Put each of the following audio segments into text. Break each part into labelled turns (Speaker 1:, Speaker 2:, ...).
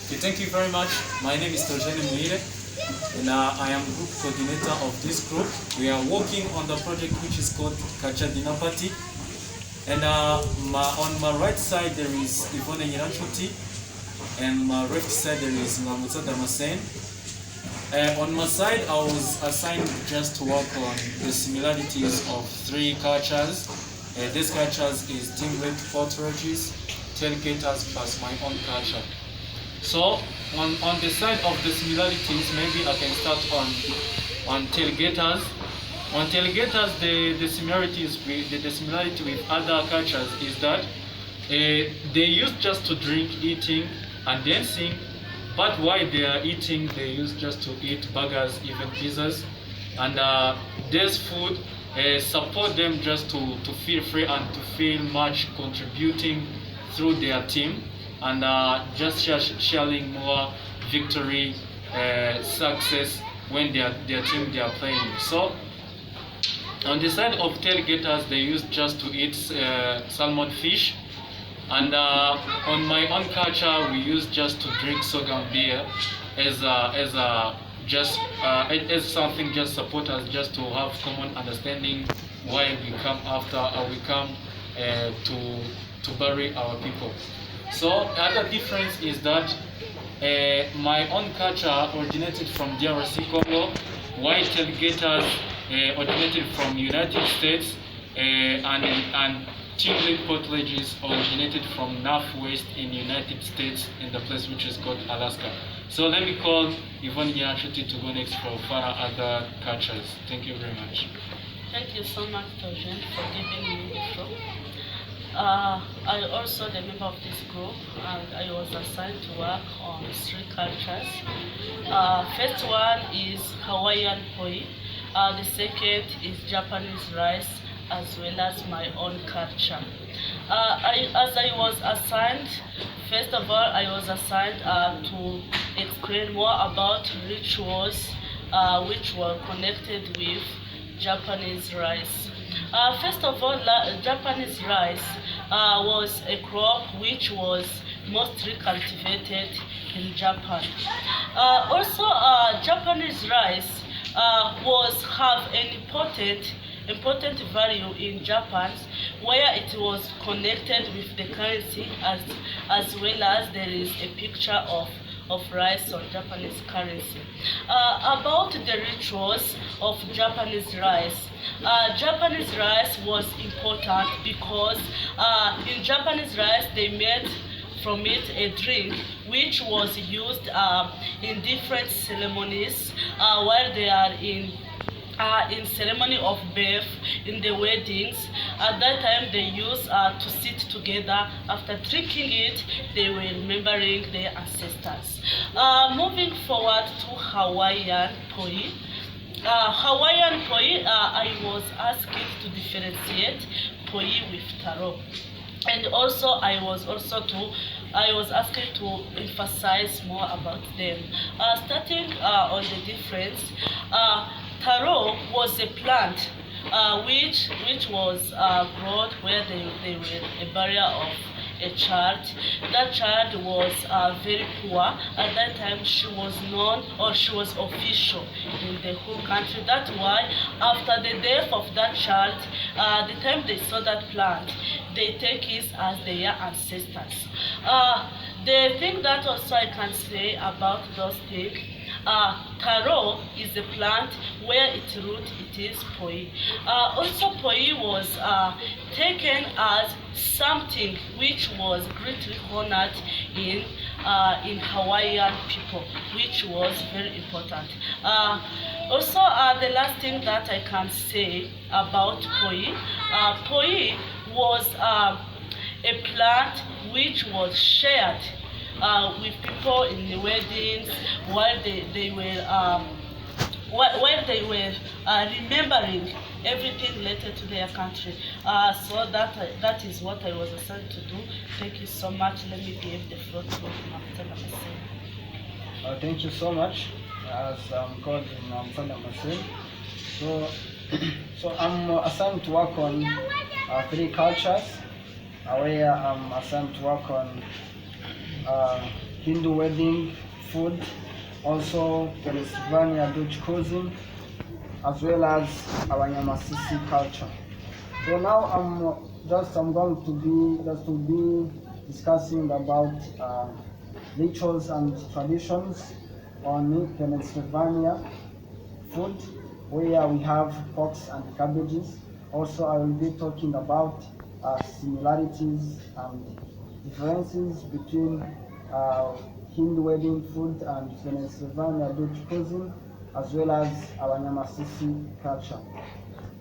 Speaker 1: Okay, thank you very much. My name is Tojani Muire, and I am group coordinator of this group. We are working on the project which is called Kacha Dinapati. And on my right side there is Yvonne Nyiranchuti, and my left side there is Mamutsa Damasen. On my side, I was assigned just to work on the similarities of three cultures. These cultures is Tinglet, Portuguese, Tailgaters plus my own culture. So on the side of the similarities, maybe I can start on Tailgaters. On Tailgaters, the similarity with other cultures is that they used just to drink, eating, and dancing. But while they are eating, they used just to eat burgers, even pizzas. And this food support them just to feel free and to feel much contributing through their team, and just sharing more victory, success when their team they are playing. So on the side of tailgaters, they used just to eat salmon fish. And on my own culture, we use just to drink sorghum beer as something just support us just to have common understanding why we come after or we come to bury our people. So other difference is that my own culture originated from DRC Congo, while tailgaters originated from United States, and Tinglet Portuguese originated from Northwest in United States in the place which is called Alaska. So let me call Yvonne Nyiranchuti to go next for further other cultures. Thank you very much.
Speaker 2: Thank you so much, Tojen, for giving me the floor. I also the member of this group, and I was assigned to work on three cultures. First one is Hawaiian poi. The second is Japanese rice, as well as my own culture. As I was assigned, first of all, I was assigned to explain more about rituals which were connected with Japanese rice. First of all, Japanese rice was a crop which was mostly cultivated in Japan. Also, Japanese rice have an important value in Japan, where it was connected with the currency as well as there is a picture of rice on Japanese currency. About the rituals of Japanese rice, Japanese rice was important because in Japanese rice they made from it a drink which was used in different ceremonies while they are in ceremony of birth, in the weddings. At that time they used to sit together. After drinking it, they were remembering their ancestors. Moving forward to Hawaiian poi. Hawaiian poi, I was asked to differentiate poi with taro. And also I was asked to emphasize more about them. Starting on the difference, taro was a plant which was brought where they were a barrier of a child. That child was very poor. At that time, she was known, or she was official in the whole country. That's why after the death of that child, the time they saw that plant, they take it as their ancestors. The thing that also I can say about those things, taro is a plant where its root it is poi. Also poi was taken as something which was greatly honored in Hawaiian people, which was very important. Also, the last thing that I can say about poi, poi was a plant which was shared with people in the weddings while they were remembering everything related to their country. So that is what I was assigned to do. Thank you so much. Let me give the floor to Mamutsa Damasen.
Speaker 3: Thank you so much. As I'm called Mamutsa Damasen. So I'm assigned to work on three cultures, where I'm assigned to work on Hindu wedding food, also Pennsylvania Dutch cuisine, as well as our Nyamasisi culture. So now I'm going to be discussing about rituals and traditions on Pennsylvania food, where we have porks and cabbages. Also, I will be talking about similarities and differences between Hindu wedding food and Pennsylvania Dutch cuisine, as well as our Nyamasisi culture.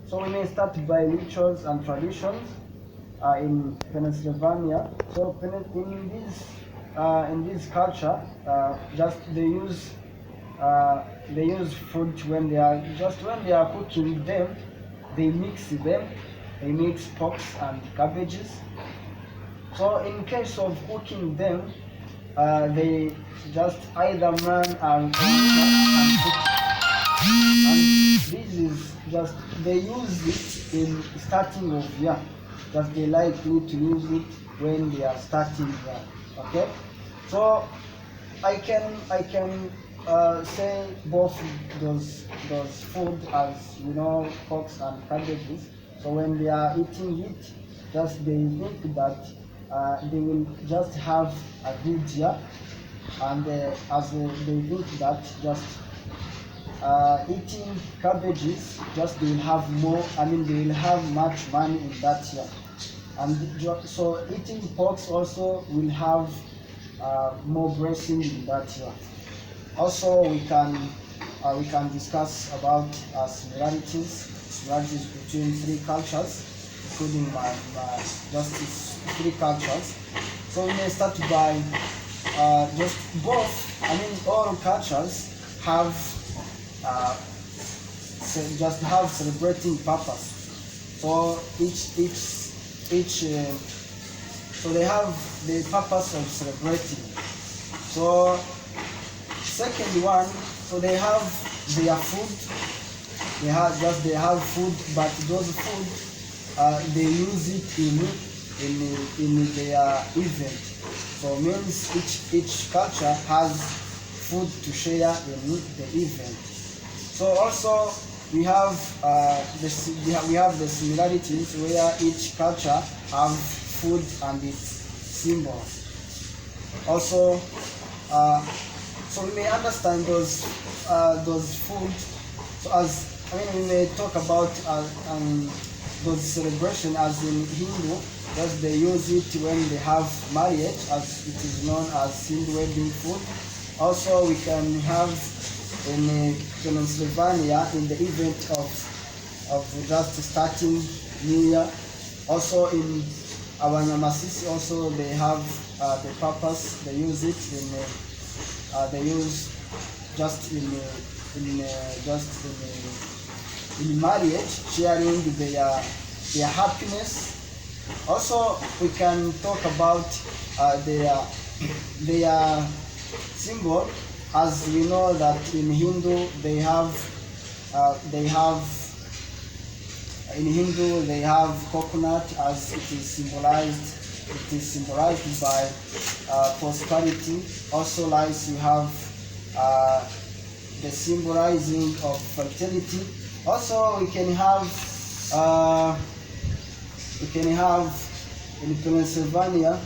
Speaker 3: So we may start by rituals and traditions in Pennsylvania. So in this culture, just they use fruit when they are cooking them. They mix porks and cabbages. So in case of cooking them, they just either man and cook. And this is just, they use it in starting of year. Just they likely to use it when they are starting year. Okay, so I can say both those food as porks and cabbages. So when they are eating it, just they think that they will just have a good year, and as they think that just eating cabbages, just they will have more. They will have much money in that year, and so eating porks also will have more blessing in that year. Also, we can discuss about similarities between three cultures, including just these three cultures. So we may start by just both. All cultures have just have celebrating purpose. So so they have the purpose of celebrating. So second one, so they have their food. They have food, but those food they use it in their event. So means each culture has food to share in the event. So also we have the similarities where each culture have food and its symbols. Also, so we may understand those food. So we may talk about those celebration as in Hindu, because they use it when they have marriage, as it is known as Hindu wedding food. Also, we can have in Pennsylvania in the event of just starting New Year. Also in our Nyamasisi, also they have the purpose. They use it in marriage, sharing their happiness. Also, we can talk about their symbol, as we know that in Hindu they have coconut, as it is symbolized by prosperity. Also, like we have the symbolizing of fertility. Also, we can have in Pennsylvania.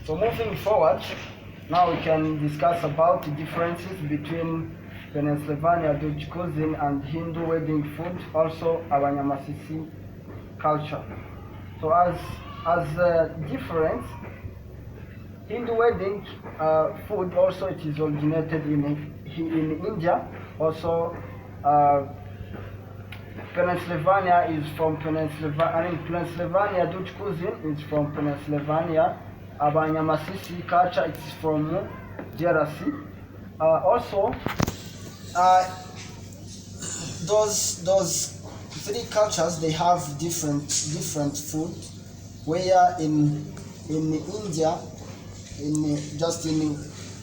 Speaker 3: So moving forward, now we can discuss about the differences between Pennsylvania Dutch cuisine and Hindu wedding food, also our Nyamasisi culture. So as a difference, Hindu wedding food also it is originated in India. Also, Pennsylvania is from Pennsylvania. Pennsylvania Dutch cuisine is from Pennsylvania. Our Nyamasisi culture is from DRC. Also, those three cultures, they have different food. Where in India, in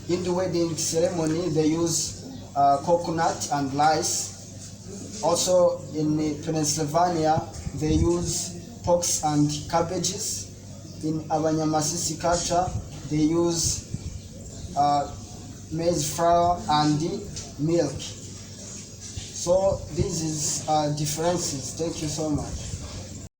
Speaker 3: Hindu wedding ceremony, they use coconut and rice. Also in Pennsylvania, they use porks and cabbages. in Abanyamasisi culture, they use maize flour and milk. So this is differences. Thank you so much.